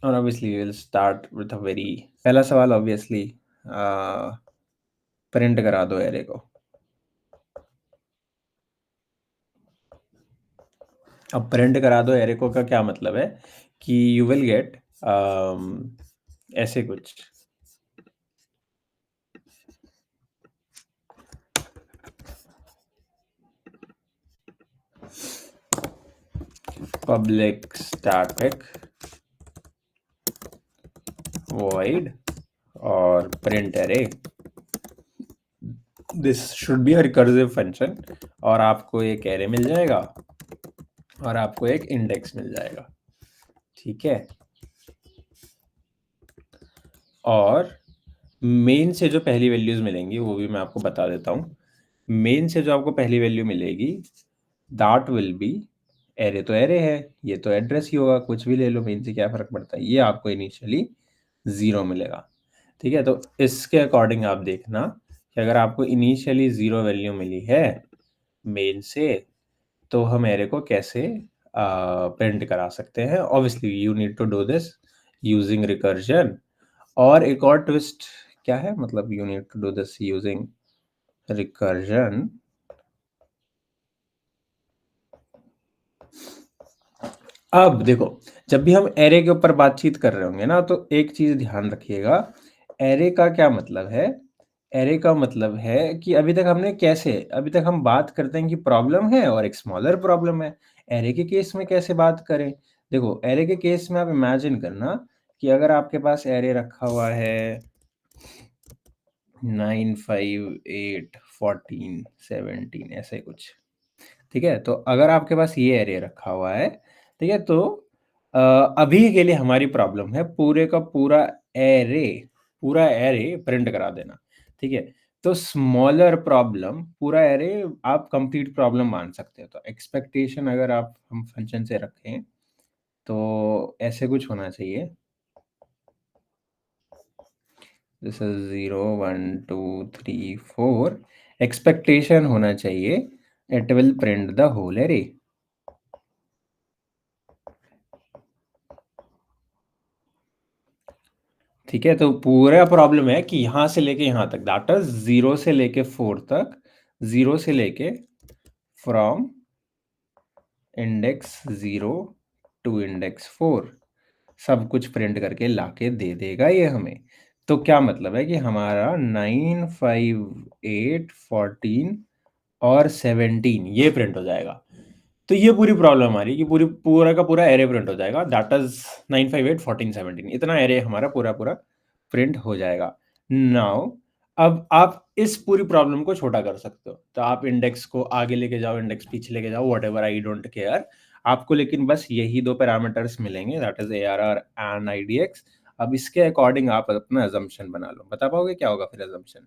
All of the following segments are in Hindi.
और obviously we will start with a very पहला सवाल ऑब्वियसली प्रिंट करा दो एरे को। अब प्रिंट करा दो एरे को का क्या मतलब है कि यू विल गेट ऐसे कुछ पब्लिक स्टैटिक void और print array, this should be a recursive function, और आपको एक एरे मिल जाएगा और आपको एक इंडेक्स मिल जाएगा। ठीक है, और मेन से जो पहली वैल्यूज मिलेंगी वो भी मैं आपको बता देता हूँ। मेन से जो आपको पहली वैल्यू मिलेगी दैट विल बी, एरे तो एरे है, ये तो एड्रेस ही होगा, कुछ भी ले लो, मेन से क्या फर्क पड़ता है, ये आपको इनिशियली 0 मिलेगा। ठीक है, तो इसके अकॉर्डिंग आप देखना कि अगर आपको इनिशियली 0 वैल्यू मिली है मेन से, तो हम एरे को कैसे प्रिंट करा सकते हैं। Obviously you need to do this using recursion. और एक और ट्विस्ट क्या है, मतलब you need to do this using recursion. अब देखो, जब भी हम एरे के ऊपर बातचीत कर रहे होंगे ना, तो एक चीज ध्यान रखिएगा, एरे का क्या मतलब है। एरे का मतलब है कि अभी तक हमने कैसे, अभी तक हम बात करते हैं कि प्रॉब्लम है और एक स्मॉलर प्रॉब्लम है। एरे के केस में कैसे बात करें, देखो एरे के केस में आप इमेजिन करना कि अगर आपके पास एरे रखा हुआ है 9 5 8 14 17 ऐसे कुछ। ठीक है, तो अगर आपके पास ये एरे रखा हुआ है, ठीक है, तो अ, अभी के लिए हमारी प्रॉब्लम है पूरे का एरे पूरा एरे प्रिंट करा देना। ठीक है, तो स्मॉलर प्रॉब्लम पूरा एरे आप कंप्लीट प्रॉब्लम मान सकते हो। तो एक्सपेक्टेशन अगर आप हम फंक्शन से रखें तो ऐसे कुछ होना चाहिए, दिस इज 0 1 2 3 4, एक्सपेक्टेशन होना चाहिए it will print the whole array. ठीक है, तो पूरा प्रॉब्लम है कि यहां से लेके यहां तक, दैट इज 0 से लेके 4 तक, 0 से लेके फ्रॉम इंडेक्स 0 टू इंडेक्स 4 सब कुछ प्रिंट करके लाके दे देगा ये हमें। तो क्या मतलब है कि हमारा 9 5 8 14 और 17 ये प्रिंट हो जाएगा। तो ये पूरी प्रॉब्लम हमारी कि पूरा का पूरा एरे प्रिंट हो जाएगा, दैट इज 9 5 8 14 17, इतना एरे हमारा पूरा पूरा प्रिंट हो जाएगा। नाउ अब आप इस पूरी प्रॉब्लम को छोटा कर सकते हो, तो आप इंडेक्स को आगे लेके जाओ, इंडेक्स पीछे लेके जाओ, what ever, I don't care. आपको लेकिन बस यही दो पैरामीटर्स मिलेंगे, that is ARR and IDX। अब इसके अकॉर्डिंग आप अपना अजम्पशन बना लो, बता पाओगे क्या होगा फिर अजम्पशन।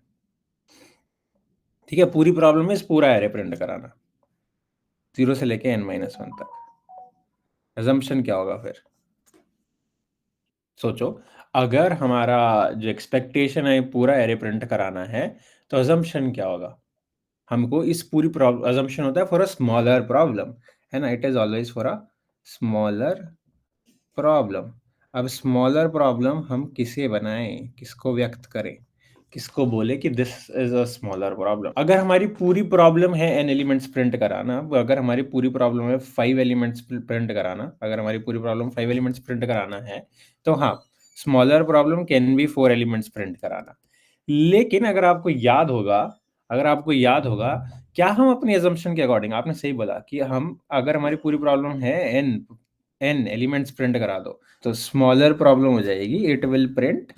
ठीक है, पूरी प्रॉब्लम में इस पूरा एरे प्रिंट कराना 0 से लेके n-1 तक, अजम्पशन क्या होगा फिर सोचो। अगर हमारा जो एक्सपेक्टेशन है पूरा एरे प्रिंट कराना है, तो अजम्पशन क्या होगा, हमको इस पूरी प्रॉब्लम, अजम्पशन होता है फॉर अ स्मॉलर प्रॉब्लम, है ना, it is always for a smaller problem. अब स्मॉलर प्रॉब्लम हम किसे बनाएं, किसको व्यक्त करें, किसको बोले कि this is a smaller problem. अगर हमारी पूरी प्रॉब्लम है n एलिमेंट्स प्रिंट कराना, अगर हमारी पूरी प्रॉब्लम है 5 एलिमेंट्स प्रिंट कराना, अगर हमारी पूरी प्रॉब्लम 5 एलिमेंट्स प्रिंट कराना है, तो हाँ, smaller problem can be 4 elements print कराना। लेकिन अगर आपको याद होगा, क्या हम अपनी एजम्पशन के अकॉर्डिंग, आपने सही बोला कि हम, अगर हमारी पूरी प्रॉब्लम है n एलिमेंट्स प्रिंट करा दो, तो स्मॉलर प्रॉब्लम हो जाएगी it will print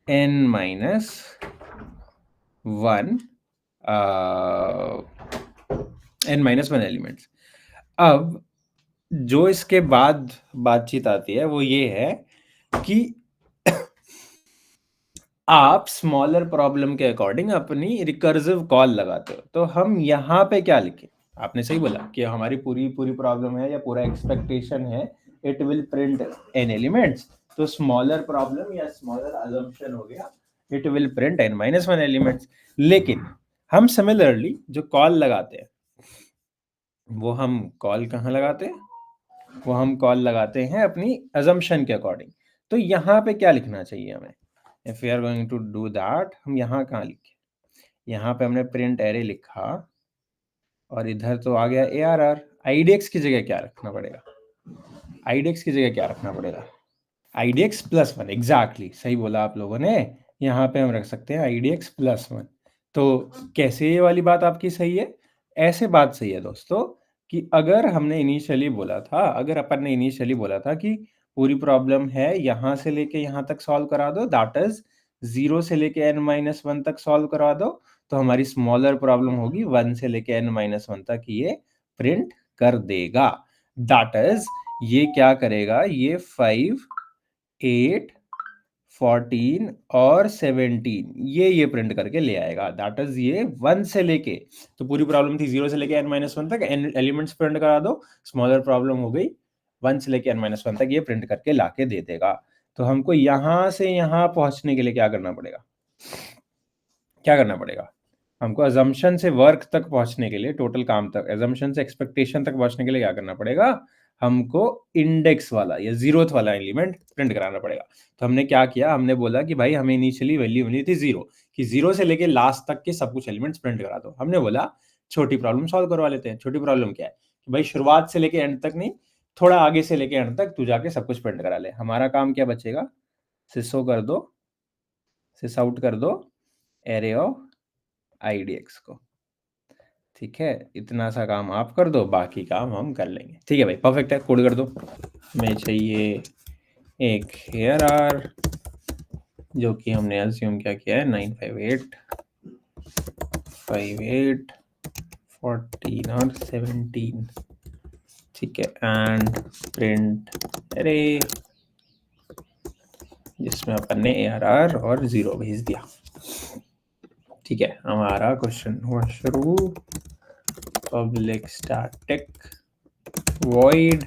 n-1 n-1 elements. अब जो इसके बाद बातचीत आती है वो ये है कि आप स्मॉलर प्रॉब्लम के अकॉर्डिंग अपनी रिकर्सिव कॉल लगाते हो। तो हम यहाँ पे क्या लिखें, आपने सही बोला कि हमारी पूरी पूरी प्रॉब्लम है या पूरा एक्सपेक्टेशन है it will print n elements, तो स्मॉलर प्रॉब्लम या स्मॉलर अजम्पशन हो गया it will print n-1 elements. लेकिन हम सिमिलरली जो कॉल लगाते हैं, वो हम कॉल कहाँ लगाते हैं, वो हम कॉल लगाते हैं अपनी अजम्पशन के अकॉर्डिंग। तो यहाँ पे क्या लिखना चाहिए हमें? If we are going to do that, हम यहाँ कहाँ लिखें? यहाँ पे हमने प्रिंट एरे लिखा और इधर तो आ गया ARR। IDX की जगह क्या रखना पड़ेगा? IDX की जगह क्या रखना पड़ेगा? IDX प्लस वन, एग्जैक्टली सही बोला आप लोगों ने। यहाँ पे हम रख सकते हैं IDX प्लस वन। तो कैसे ये वाली बात आपकी सही है? ऐसे बात सही है दोस्तों कि अगर हमने इनिशियली बोला था, अगर अपन ने इनिशियली बोला था कि पूरी प्रॉब्लम है यहाँ से लेके यहाँ तक सॉल्व करा दो, दैट इज 0 से लेके n-1 तक सॉल्व करा दो, तो हमारी स्मॉलर प्रॉब्लम होगी 1 से लेके n-1 तक ये प्रिंट कर देगा। दैट इज ये क्या करेगा, ये 5, 8, 14 और 17 ये प्रिंट करके ले आएगा। दैट इज ये 1 से लेके, तो पूरी प्रॉब्लम थी 0 से लेके n-1 तक एलिमेंट्स प्रिंट करा दो, स्मॉलर प्रॉब्लम हो गई 1 से लेके n-1 तक ये प्रिंट करके लाके दे देगा। तो हमको यहां से यहां पहुंचने के लिए क्या करना पड़ेगा? क्या करना पड़ेगा? हमको अजम्पशन से वर्क तक पहुंचने के लिए, टोटल काम तक, अजम्पशन से एक्सपेक्टेशन तक पहुंचने के लिए क्या करना पड़ेगा? हमको इंडेक्स वाला या जीरोथ वाला एलिमेंट प्रिंट कराना पड़ेगा। तो हमने क्या किया, हमने बोला कि भाई हमें इनिशियली वैल्यू मिली थी 0, कि 0 से लेके लास्ट तक के सब कुछ एलिमेंट्स प्रिंट करा दो। हमने बोला छोटी प्रॉब्लम सॉल्व करवा लेते हैं। छोटी प्रॉब्लम क्या है कि भाई शुरुआत से लेके एंड तक नहीं, थोड़ा आगे से लेके एंड तक तू जाके सब कुछ प्रिंट करा ले। हमारा काम क्या बचेगा? सिसो कर दो, सिस आउट कर दो एरे ऑफ IDX को। ठीक है, इतना सा काम आप कर दो, बाकी काम हम कर लेंगे। ठीक है भाई, परफेक्ट है, कोड कर दो। हमें चाहिए एक हेयर आर, जो कि हमने अज्यूम क्या किया है, 958, 58, 14 और 17। ठीक है, एंड प्रिंट अरे जिसमें अपन ने ARR और 0 भेज दिया। ठीक है, हमारा क्वेश्चन हुआ शुरू। Public static void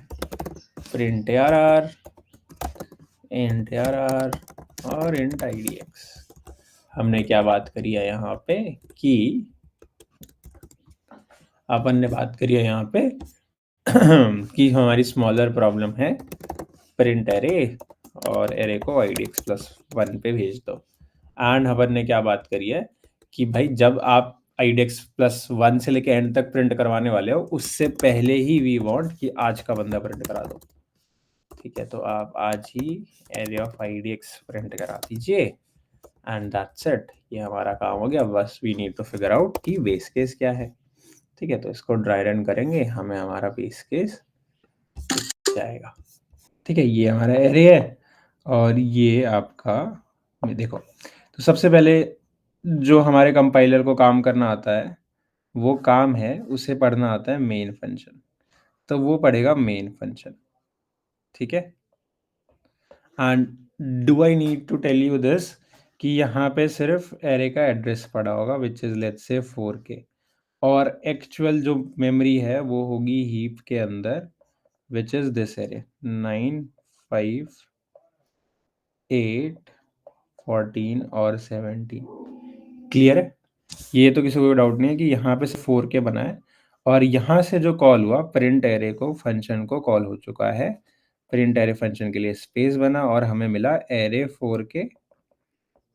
print ARR, int ARR और int IDX। हमने क्या बात करी है यहाँ पे कि अपन ने बात करी है यहाँ पे कि हमारी स्मॉलर प्रॉब्लम है प्रिंट एरे, और एरे को IDX प्लस 1 पे भेज दो। एंड अपन ने क्या बात करी है कि भाई जब आप IDX प्लस 1 से लेके एंड तक प्रिंट करवाने वाले हो, उससे पहले ही वी वांट कि आज का बंदा प्रिंट करा दो। ठीक है, तो आप आज ही एरे ऑफ IDX प्रिंट करा दीजिए एंड दैट्स इट। ये हमारा काम हो गया। बस we need to figure out कि बेस केस क्या है। ठीक है, तो इसको ड्राई रन करेंगे, हमें हमारा बेस केस जाएगा। ठीक है, ये हमारा एरे है और ये आपका, ये देखो, तो सबसे पहले जो हमारे कंपाइलर को काम करना आता है, वो काम है उसे पढ़ना आता है मेन फंक्शन। तो वो पढ़ेगा मेन फंक्शन। ठीक है, and do I need to tell you this कि यहाँ पे सिर्फ एरे का एड्रेस पड़ा होगा which is let's say 4K, और एक्चुअल जो मेमोरी है वो होगी हीप के अंदर विच इज दिस एरे 9, 5, 8, 14 और 17। क्लियर है? ये तो किसी को डाउट नहीं है कि यहाँ पे से 4K बना है, और यहाँ से जो कॉल हुआ प्रिंट एरे को, फंक्शन को कॉल हो चुका है। प्रिंट एरे फंक्शन के लिए स्पेस बना और हमें मिला एरे 4K।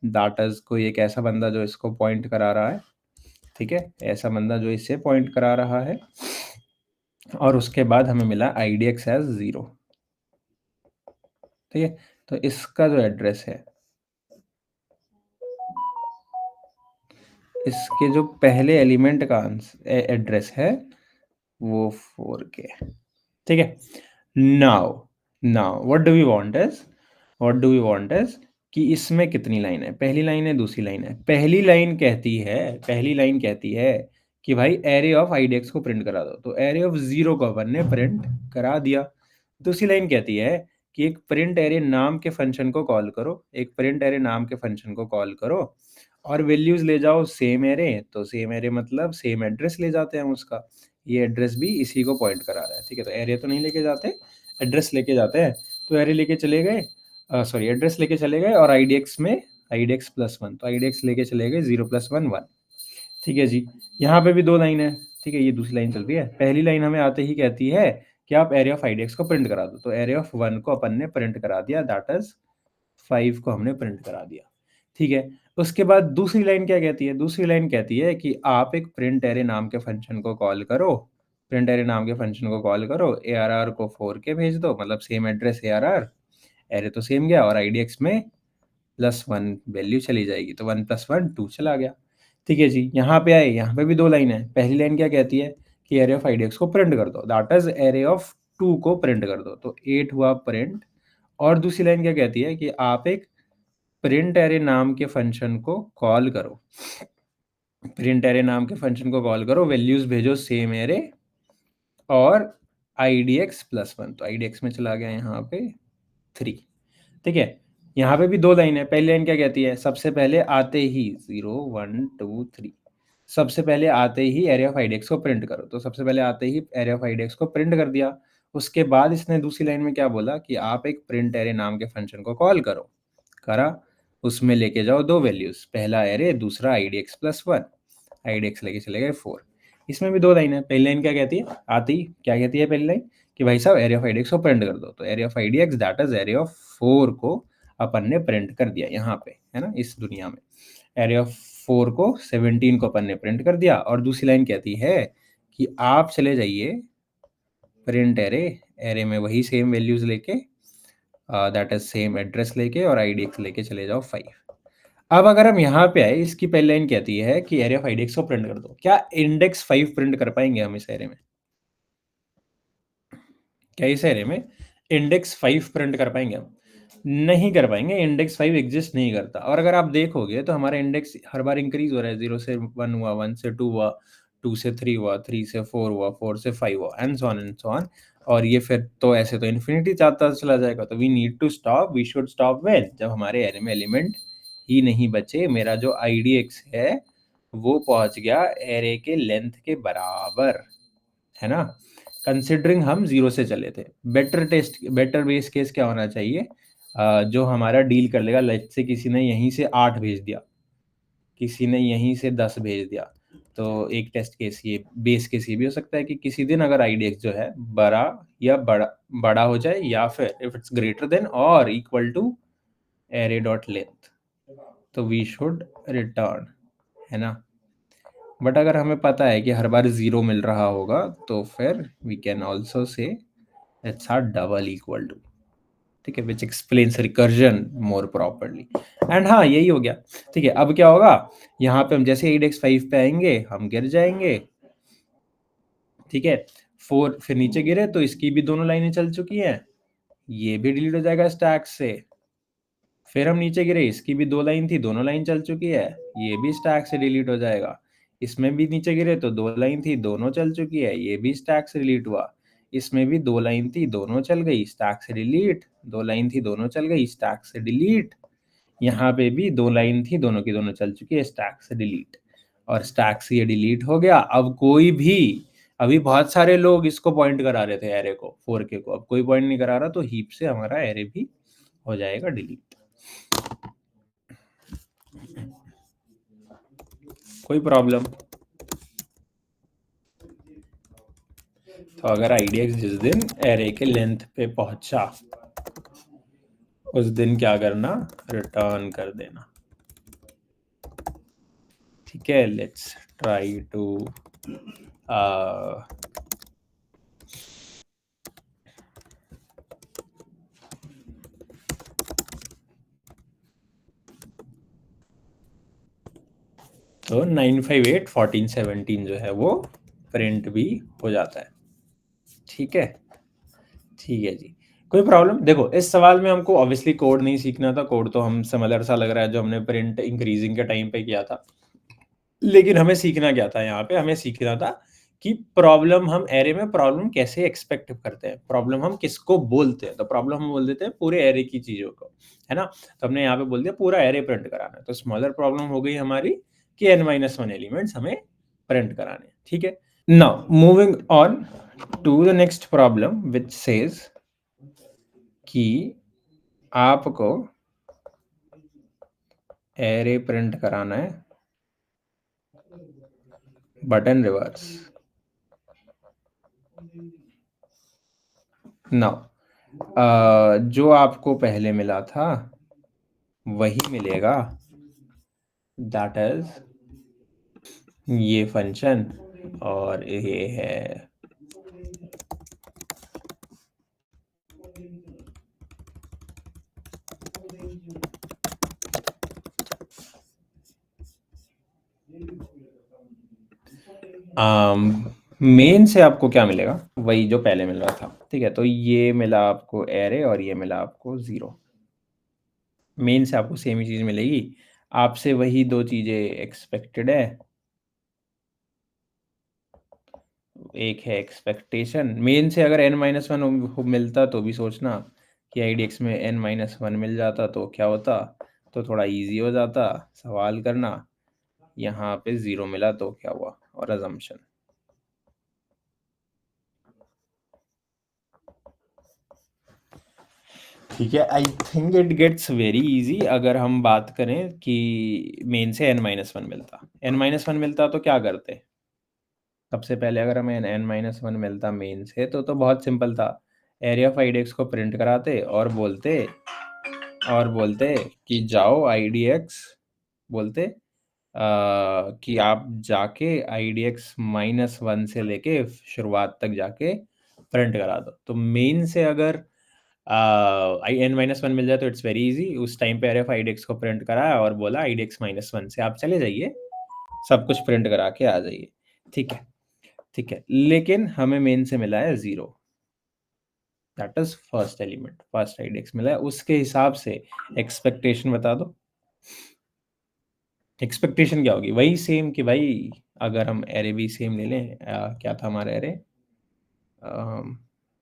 दाटस को एक ऐसा बंदा जो इसको पॉइंट करा रहा है, ठीक है, ऐसा बंदा जो इसे पॉइंट करा रहा है, और उसके बाद हमें मिला IDX एज 0। ठीक है, तो इसका जो एड्रेस है, इसके जो पहले एलिमेंट का एड्रेस है वो 4K। ठीक है, now now what do we want is कि इसमें कितनी लाइन है, पहली लाइन है, दूसरी लाइन है। पहली लाइन कहती है कि भाई एरे ऑफ IDX को प्रिंट करा दो, तो एरे ऑफ 0 को अपन ने प्रिंट करा दिया। दूसरी लाइन कहती है कि एक प्रिंट एरे नाम के फंक्शन को कॉल करो, एक प्रिंट एरे नाम के फंक्शन को कॉल करो और वैल्यूज ले जाओ सेम एरे। तो सेम एरे मतलब सेम एड्रेस ले जाते हैं उसका, ये एड्रेस भी इसी को पॉइंट करा रहा है। ठीक है, तो एरे तो नहीं लेके जाते, एड्रेस लेके जाते हैं। तो एरे लेके चले गए, सॉरी एड्रेस लेके चले गए, और IDX में IDX प्लस 1, तो IDX लेके चले गए 0 + 1 1। ठीक है जी, यहाँ पे भी दो लाइन है। ठीक है, ये दूसरी लाइन चल रही है। पहली लाइन हमें आते ही कहती है कि आप एरे ऑफ IDX को प्रिंट करा दो, तो एरे ऑफ 1 को अपन ने प्रिंट करा दिया, दैट इज 5 को हमने प्रिंट करा दिया, ठीक है। उसके बाद दूसरी लाइन क्या कहती है? दूसरी लाइन कहती है कि आप एक प्रिंट अरे नाम के फंक्शन को कॉल करो, प्रिंट अरे नाम के फंक्शन को कॉल करो, ARR को 4K भेज दो, मतलब सेम एड्रेस ARR, अरे तो सेम गया और IDX में +1 वैल्यू चली जाएगी, तो 1 + 1 2 चला गया। ठीक है जी, यहाँ पे आए, यहाँ पे भी 2 लाइन है। पहली लाइन क्या कहती है कि एरे ऑफ IDX को प्रिंट कर दो, दैट इज़ एरे ऑफ 2 को प्रिंट कर दो, तो 8 हुआ प्रिंट। और दूसरी लाइन क्या कहती है कि आप एक प्रिंट एरे नाम के फंक्शन को कॉल करो, प्रिंट एरे नाम के फंक्शन को कॉल करो, वैल्यूज़ भेजो सेम एरे और IDX +1, तो IDX में चला गया यहाँ पे 3, ठीक है। यहाँ पे भी 2 लाइन है। पहली लाइन क्या कहती है? सबसे पहले आते ही 0 1 2 3, सबसे पहले आते ही एरे ऑफ IDX को प्रिंट करो, तो सबसे पहले आते ही एरे ऑफ IDX को प्रिंट कर दिया। उसके बाद इसने दूसरी लाइन में क्या बोला कि आप एक प्रिंट एरे नाम के फंक्शन को कॉल करो, करा, उसमें लेके जाओ 2 वैल्यूज़, पहला एरे, दूसरा IDX +1, IDX लेके चले गए 4। इसमें भी 2 लाइन है। पहली लाइन क्या कहती है? आती ही क्या कहती है पहली लाइन? कि भाई साहब एरे ऑफ IDX को प्रिंट कर दो, तो array of IDX that is array of 4 को अपन ने प्रिंट कर दिया यहाँ पे, है ना, इस दुनिया में। एरे ऑफ 4 को 17 को अपन ने प्रिंट कर दिया। और दूसरी लाइन कहती है कि आप चले जाइए प्रिंट एरे, एरे में वही सेम वैल्यूज़ लेके, दैट इज़ सेम एड्रेस लेके और IDX लेके चले जाओ 5। अब अगर हम यहाँ पे आए, इसकी पहली लाइन कहती है कि एरे ऑफ IDX को प्रिंट कर दो। क्या इंडेक्स 5 प्रिंट कर पाएँगे हम इस एरे में? क्या इस एरे में इंडेक्स 5 प्रिंट कर पाएँगे हम? नहीं कर पाएँगे, इंडेक्स 5 एग्ज़िस्ट नहीं करता। और अगर आप देखोगे तो हमारा इंडेक्स हर बार इंक्रीज़ हो रहा है, 0 से 1 हुआ, 1 से 2 हुआ, 2 से 3 हुआ, 3 से 4 हुआ, 4 से 5 हुआ, एंड सो ऑन। और ये फिर तो ऐसे तो इन्फिनिटी जाता चला जाएगा। तो we need to stop, we should stop when? जब हमारे एरे में एलिमेंट ही नहीं बचे, मेरा जो IDX है वो पहुँच गया एरे के लेंथ के बराबर, है ना? कंसिडरिंग हम 0 से चले थे। बेटर बेस केस क्या होना चाहिए? जो हमारा डील कर लेगा, लेट्स से किसी ने यहीं से 8 भेज दिया, किसी ने यहीं से 10 भेज दिया, तो एक टेस्ट केस ये, बेस केस ये भी हो सकता है कि किसी दिन अगर IDX जो है बड़ा या बड़ा हो जाए, या फिर इफ इट्स ग्रेटर देन और equal to array dot length, तो वी शुड रिटर्न, है ना। बट अगर हमें पता है कि हर बार 0 मिल रहा होगा, तो फिर we can also say it's are double equal to, ठीक है, which explains recursion more properly. And हाँ, यही हो गया। ठीक है, अब क्या होगा? यहाँ पे हम जैसे IDX 5 पे आएंगे, हम गिर जाएंगे, ठीक है। 4 फिर नीचे गिरे तो इसकी भी दोनों लाइनें चल चुकी हैं, ये भी डिलीट हो जाएगा स्टैक से। फिर हम नीचे गिरे, इसकी भी 2 लाइन थी, दोनों लाइन चल चुकी है, ये भी स्टैक से डिलीट हो जाएगा। इसमें भी नीचे गिरे तो 2 लाइन थी, दोनों चल चुकी है, ये भी स्टैक से डिलीट हुआ। इसमें भी 2 लाइन थी, दोनों चल गई, स्टैक से डिलीट, 2 लाइन थी, दोनों चल गई, स्टैक से डिलीट। यहाँ पे भी 2 लाइन थी, दोनों की दोनों चल चुकी है, स्टैक से डिलीट। और स्टैक से ये डिलीट हो गया। अब कोई भी, अभी बहुत सारे लोग इसको पॉइंट करा रहे थे एरे को, 4K को, अब कोई पॉइंट नहीं करा रहा, तो हीप से हमारा एरे भी हो जाएगा डिलीट। कोई प्रॉब्लम? तो अगर IDX जिस दिन एरे के लेंथ पे पहुंचा, उस दिन क्या करना? रिटर्न कर देना, ठीक है। लेट्स ट्राई टू तो 958 14 17 जो है वो प्रिंट भी हो जाता है, ठीक है। ठीक है जी, कोई प्रॉब्लम? देखो, इस सवाल में हमको ऑब्वियसली कोड नहीं सीखना था, कोड तो हम सिमिलर सा लग रहा है जो हमने प्रिंट इंक्रीजिंग के टाइम पे किया था। लेकिन हमें सीखना क्या था यहाँ पे? हमें सीखना था कि प्रॉब्लम, हम एरे में प्रॉब्लम कैसे एक्सपेक्ट करते हैं, प्रॉब्लम हम किसको बोलते हैं। तो प्रॉब्लम हम बोल देते हैं पूरे एरे की चीज़ों को, है ना। तो हमने यहाँ पे बोल दिया पूरा एरे प्रिंट कराना है, तो स्मॉलर प्रॉब्लम हो गई हमारी कि n-1 एलिमेंट्स हमें प्रिंट कराने हैं, ठीक है। Now moving on to the next problem which says कि आपको एरे प्रिंट कराना है बटन रिवर्स। नाउ जो आपको पहले मिला था वही मिलेगा, दैट इज ये फंक्शन, और ये है मेन से आपको क्या मिलेगा, वही जो पहले मिल रहा था। ठीक है, तो ये मिला आपको एरे और ये मिला आपको ज़ीरो। मेन से आपको सेम ही चीज़ मिलेगी, आपसे वही दो चीज़ें एक्सपेक्टेड है। एक है एक्सपेक्टेशन, मेन से अगर n-1 मिलता तो भी सोचना कि IDX में n-1 मिल जाता तो क्या होता, तो थोड़ा इजी हो जाता सवाल करना। यहाँ पे ज़ीरो मिला तो क्या हुआ, और अजम्पशन। ठीक है, I think it gets very easy अगर हम बात करें कि मेन से n-1 मिलता। n-1 मिलता तो क्या करते, सबसे पहले अगर हमें n-1 मिलता मेन से तो बहुत सिंपल था, एरिया ऑफ IDX को प्रिंट कराते और बोलते कि जाओ IDX, बोलते कि आप जाके IDX -1 से लेके शुरुआत तक जाके प्रिंट करा दो। तो मेन से अगर n-1 मिल जाए तो इट्स वेरी इजी, उस टाइम पे एरिया ऑफ IDX को प्रिंट कराया और बोला IDX -1 से आप चले जाइए, सब कुछ प्रिंट करा के आ जाइए। ठीक है, ठीक है, लेकिन हमें मेन से मिला है zero, that is first element, first IDX मिला है, उसके हिसाब से एक्सपेक्टेशन बता दो। एक्सपेक्टेशन क्या होगी, वही सेम कि भाई अगर हम एरे भी सेम ले लें, क्या था हमारा एरे,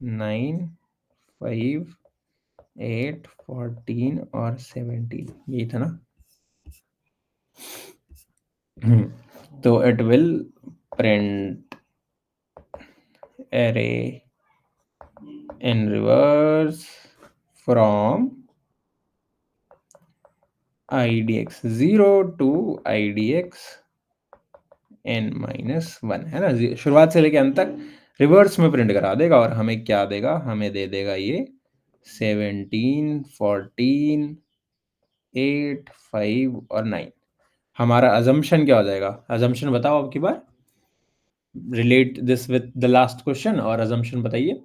9, 5, 8, 14 और 17, यही था ना। तो it will print array in reverse from IDX 0 to IDX n-1, है ना, शुरुआत से लेके अंत तक रिवर्स में प्रिंट करा देगा, और हमें क्या देगा, हमें दे देगा ये 17, 14, 8, 5 और 9। हमारा अजम्पशन क्या हो जाएगा, अजम्पशन बताओ अब की बार, relate this with the last question और अजम्पशन बताइए।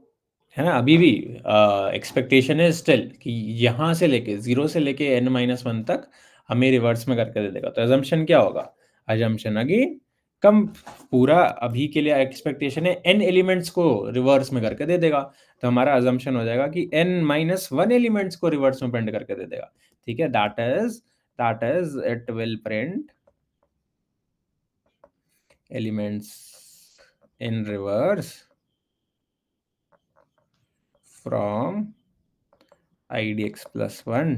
है ना, अभी भी एक्सपेक्टेशन है स्टिल कि यहाँ से लेके 0 से लेके n-1 तक हमें रिवर्स में करके दे देगा, तो अजम्पशन क्या होगा, अजम्पशन अगेन कम, पूरा अभी के लिए एक्सपेक्टेशन है n एलिमेंट्स को रिवर्स में करके दे देगा, तो हमारा अजम्पशन हो जाएगा कि n-1 एलिमेंट्स को रिवर्स में प्रिंट करके दे देगा। ठीक है, that is it will print elements in reverse from IDX +1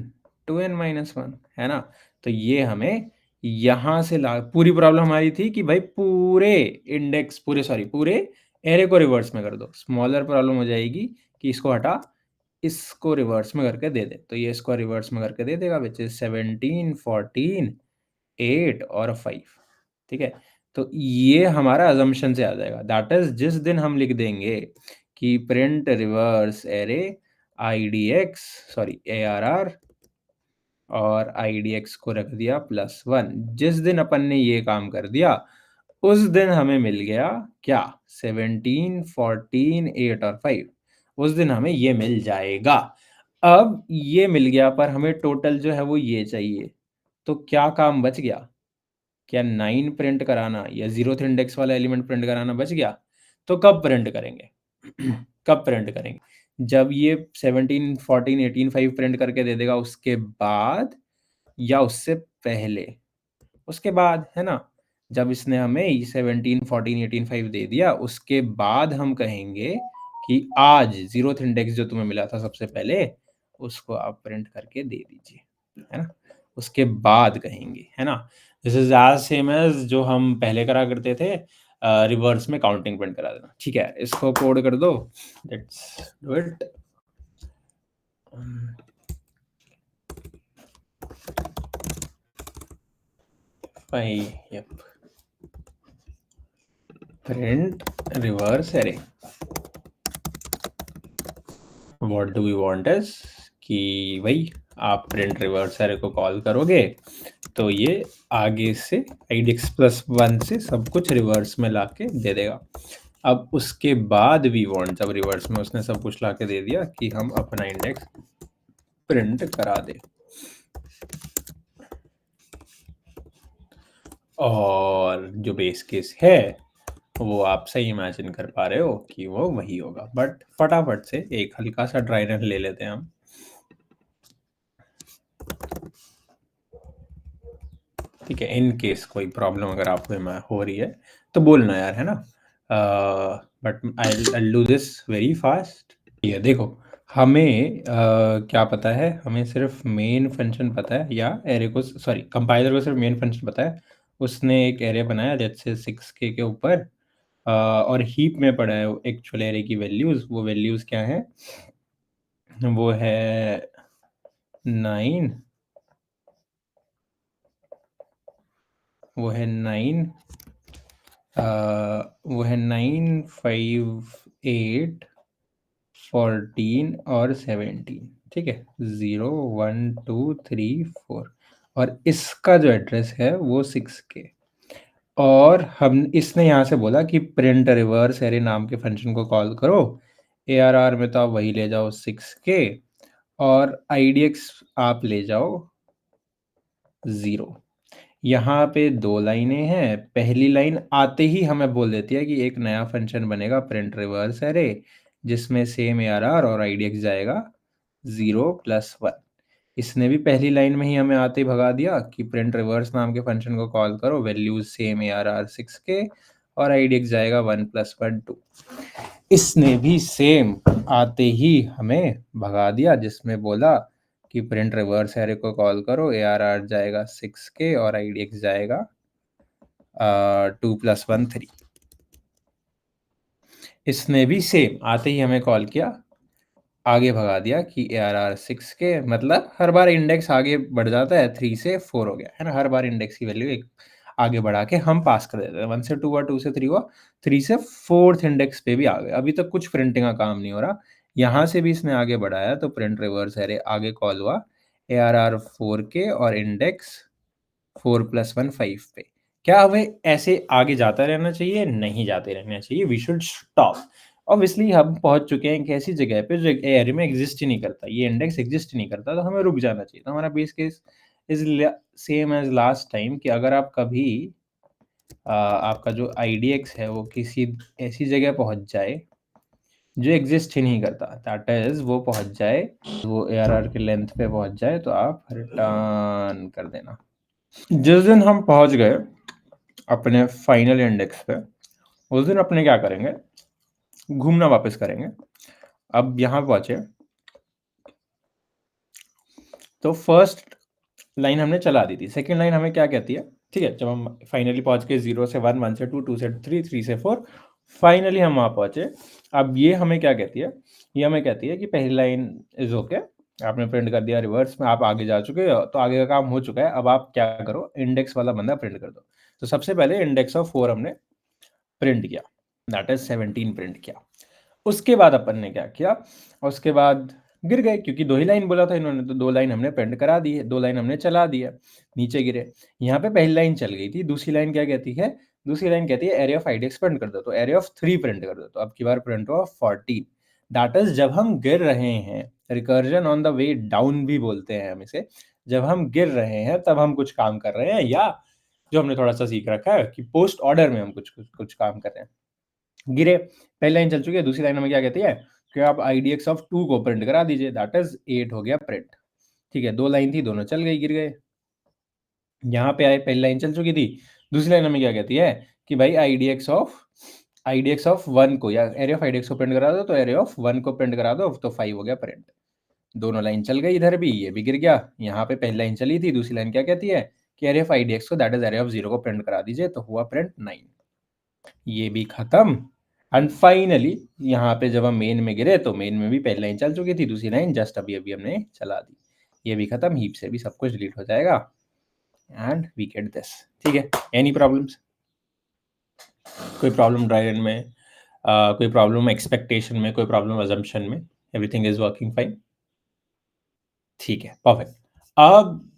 to n-1, है ना। तो ये हमें यहाँ से ला, पूरी प्रॉब्लम हमारी थी कि भाई पूरे इंडेक्स, पूरे एरे को रिवर्स में कर दो। स्मॉलर प्रॉब्लम हो जाएगी कि इसको हटा, इसको रिवर्स में करके दे दे, तो ये इसको रिवर्स में करके दे देगा, विच इज 17, 14, 8 और 5। ठीक है, तो ये हमारा अजम्पशन से आ जाएगा, दैट इज जिस दिन हम लिख देंगे कि print reverse array IDX, sorry ARR, और IDX को रख दिया +1, जिस दिन अपन ने ये काम कर दिया उस दिन हमें मिल गया क्या, 17, 14, 8 और 5, उस दिन हमें ये मिल जाएगा। अब ये मिल गया, पर हमें टोटल जो है वो ये चाहिए, तो क्या काम बच गया, क्या 9 प्रिंट कराना या 0th इंडेक्स वाला एलिमेंट प्रिंट कराना बच गया। तो कब प्रिंट करेंगे कब प्रिंट करेंगे, जब ये 17, 14, 18, 5 प्रिंट करके दे देगा उसके बाद, या उससे पहले, उसके बाद, है ना। जब इसने हमें 17, 14, 18, 5 दे दिया उसके बाद हम कहेंगे कि आज 0th इंडेक्स जो तुम्हें मिला था सबसे पहले उसको आप प्रिंट करके दे दीजिए, है ना, उसके बाद कहेंगे, है ना। This is as same as जो हम पहले करा करते थे, रिवर्स में काउंटिंग प्रिंट करा देना। ठीक है, इसको कोड कर दो, let's do it. yep, print reverse array, what do we want is कि भाई आप प्रिंट रिवर्स एरे को कॉल करोगे तो ये आगे से idx प्लस 1 से सब कुछ रिवर्स में लाके दे देगा। अब उसके बाद वी वांट, जब रिवर्स में उसने सब कुछ लाके दे दिया, कि हम अपना इंडेक्स प्रिंट करा दे। और जो बेस केस है वो आप सही इमेजिन कर पा रहे हो कि वो वही होगा, बट फटाफट से एक हल्का सा ड्राई रन ले लेते हैं हम। ठीक है, इन केस कोई प्रॉब्लम अगर आपको हो रही है तो बोलना यार, है ना। But I do this very fast. ये देखो, हमें क्या पता है, हमें सिर्फ मेन फंक्शन पता है, या एरे को, सॉरी कंपाइलर को सिर्फ मेन फंक्शन पता है। उसने एक एरे बनाया जैसे 6K के ऊपर, और हीप में पड़ा है एक्चुअल एरे की वैल्यूज। वो वैल्यूज क्या है, वो है 9, वो है 9, वो है 9, 5, 8, 14 और 17। ठीक है, 0, 1, 2, 3, 4। और इसका जो एड्रेस है वो 6K। और हम इसने यहाँ से बोला कि प्रिंट रिवर्स एरे नाम के फंक्शन को कॉल करो। ARR में तो आप वही ले जाओ 6K, और IDX आप ले जाओ 0। यहाँ पे दो लाइनें हैं। पहली लाइन आते ही हमें बोल देती है कि एक नया फंक्शन बनेगा प्रिंट रिवर्स एरे, जिसमें सेम ARR और IDX जाएगा 0 + 1। इसने भी पहली लाइन में ही हमें आते ही भगा दिया कि प्रिंट रिवर्स नाम के फंक्शन को कॉल करो, वैल्यूज सेम ARR 6K और IDX जाएगा 1 + 1 2। इसने भी सेम आते ही हमें भगा दिया, जिसमें बोला कि प्रिंट रिवर्स एरे को कॉल करो, ARR जाएगा 6K और IDX जाएगा 2 + 1 3। इसने भी सेम आते ही हमें कॉल किया, आगे भगा दिया कि ARR 6K, मतलब हर बार इंडेक्स आगे बढ़ जाता है। 3 से 4 हो गया है ना, हर बार इंडेक्स की वैल्यू एक आगे बढ़ा के हम पास कर देते हैं। 1 से 2 हुआ, 2 से 3 हुआ, 3 से 4th इंडेक्स पे भी आ गए। अभी तक कुछ प्रिंटिंग का काम नहीं हो रहा, यहाँ से भी इसने आगे बढ़ाया तो प्रिंट रिवर्स एरे आगे कॉल हुआ ARR 4K और इंडेक्स 4 + 1 5 पे। क्या हमें ऐसे आगे जाता रहना चाहिए? नहीं जाते रहना चाहिए, वी शुड स्टॉप। ऑब्वियसली हम पहुंच चुके हैं एक ऐसी जगह पे जो एरे में एग्जिस्ट ही नहीं करता, ये इंडेक्स एग्जिस्ट ही नहीं करता, तो हमें रुक जाना चाहिए। तो हमारा base case is same as last time, कि अगर आप कभी आपका जो IDX है वो किसी ऐसी जगह पहुंच जाए जो एग्जिस्ट ही नहीं करता, दैट इज वो पहुंच जाए, वो ARR के लेंथ पे पहुंच जाए, तो आप रिटर्न कर देना। जिस दिन हम पहुंच गए अपने फाइनल इंडेक्स पे, उस दिन अपने क्या करेंगे, घूमना वापस करेंगे। अब यहाँ पहुंचे तो फर्स्ट लाइन हमने चला दी थी, सेकंड लाइन हमें क्या कहती है? ठीक है, जब हम फाइनली पहुंच गए 0 से 1, 1 से 2, 2 से 3, 3 से 4, फाइनली हम वहां पहुंचे। अब ये हमें क्या कहती है? ये हमें कहती है कि पहली लाइन इज ओके, आपने प्रिंट कर दिया रिवर्स में, आप आगे जा चुके हो, तो आगे का काम हो चुका है। अब आप क्या करो, इंडेक्स वाला बंदा प्रिंट कर दो। तो सबसे पहले इंडेक्स ऑफ 4 हमने प्रिंट किया, दैट इज 17 प्रिंट किया। उसके बाद अपन ने क्या किया, उसके बाद गिर गए, क्योंकि दो ही लाइन बोला था इन्होंने, तो दो लाइन हमने प्रिंट करा दी है, दो लाइन हमने चला दी है, नीचे गिरे। यहाँ पे पहली लाइन चल गई थी, दूसरी लाइन क्या कहती है? दूसरी लाइन कहती है एरे ऑफ IDX प्रिंट कर दो, तो एरे ऑफ 3 प्रिंट कर दो। तो अब की बार प्रिंट हुआ 14। दैट इज जब हम गिर रहे हैं, recursion on the way down भी बोलते हैं हम इसे। जब हम गिर रहे हैं तब हम कुछ काम कर रहे हैं, या जो हमने थोड़ा सा सीख रखा है कि पोस्ट ऑर्डर में हम कुछ कुछ कुछ काम कर रहे हैं। गिरे, पहली लाइन चल चुकी है, दूसरी लाइन हमें क्या कहती है कि आप IDX ऑफ 2 को प्रिंट करा दीजिए, दैट इज 8 हो गया प्रिंट। ठीक है, दो लाइन थी, दोनों चल गई, गिर गए। यहाँ पे आए, पहली लाइन चल चुकी थी, दूसरी लाइन हमें क्या कहती है कि भाई IDX ऑफ 1 को, या एरे ऑफ IDX को प्रिंट करा दो, तो एरे ऑफ 1 को प्रिंट करा दो, तो 5 हो गया प्रिंट। दोनों लाइन चल गई, इधर भी ये भी गिर गया। यहाँ पे पहली लाइन चली थी, दूसरी लाइन क्या कहती है कि एरे ऑफ IDX को, दैट इज एरे ऑफ 0 को प्रिंट करा दीजिए, तो हुआ प्रिंट 9। ये भी खत्म। एंड फाइनली यहाँ पे जब हम मेन में गिरे तो मेन में भी पहली लाइन चल चुकी थी, दूसरी लाइन जस्ट अभी अभी हमने चला दी। ये भी खत्म, हीप से भी सब कुछ डिलीट हो जाएगा एंड वी गेट दिस। ठीक है, एनी प्रॉब्लम्स? कोई प्रॉब्लम ड्राई रन में, कोई प्रॉब्लम एक्सपेक्टेशन में, कोई प्रॉब्लम अजम्पशन में? Everything is working fine? ठीक है, परफेक्ट। अब